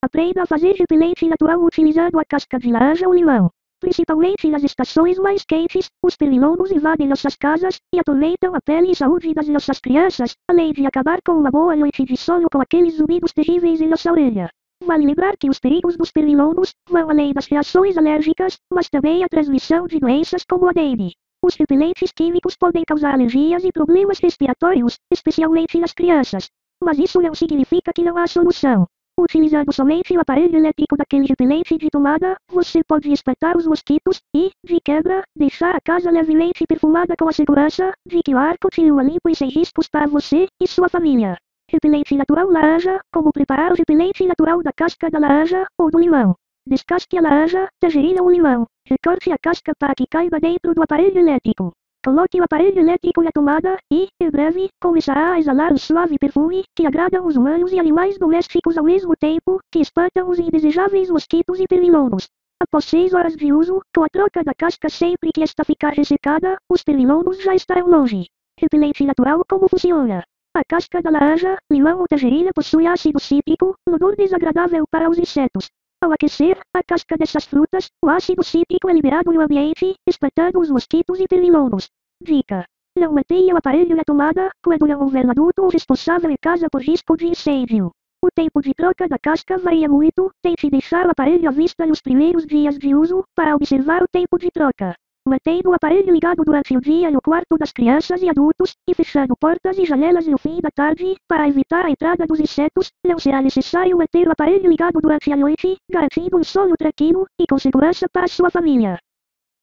Aprenda a fazer repelente natural utilizando a casca de laranja ou limão. Principalmente nas estações mais quentes, os pernilongos invadem nossas casas e atormentam a pele e saúde das nossas crianças, além de acabar com uma boa noite de sono com aqueles zumbidos terríveis em nossa orelha. Vale lembrar que os perigos dos pernilongos vão além das reações alérgicas, mas também a transmissão de doenças como a dengue. Os repelentes químicos podem causar alergias e problemas respiratórios, especialmente nas crianças. Mas isso não significa que não há solução. Utilizando somente o aparelho elétrico daquele repelente de tomada, você pode espantar os mosquitos e, de quebra, deixar a casa levemente perfumada com a segurança de que o ar continua limpo e sem riscos para você e sua família. Repelente natural laranja. Como preparar o repelente natural da casca da laranja ou do limão? Descasque a laranja, tangerina ou limão. Recorte a casca para que caiba dentro do aparelho elétrico. Coloque o aparelho elétrico na tomada e, em breve, começará a exalar um suave perfume que agrada os humanos e animais domésticos ao mesmo tempo que espantam os indesejáveis mosquitos e pernilongos. Após 6 horas de uso, com a troca da casca sempre que esta ficar ressecada, os pernilongos já estarão longe. Repelente natural. Como funciona? A casca da laranja, limão ou tangerina possui ácido cítrico, odor desagradável para os insetos. Ao aquecer a casca dessas frutas, o ácido cítrico é liberado no ambiente, espantando os mosquitos e pernilongos. Dica: não mantenha o aparelho na tomada quando não houver um adulto ou responsável em casa por risco de incêndio. O tempo de troca da casca varia muito, tente deixar o aparelho à vista nos primeiros dias de uso, para observar o tempo de troca. Mantendo o aparelho ligado durante o dia no quarto das crianças e adultos, e fechando portas e janelas no fim da tarde, para evitar a entrada dos insetos, não será necessário manter o aparelho ligado durante a noite, garantindo um sono tranquilo e com segurança para sua família.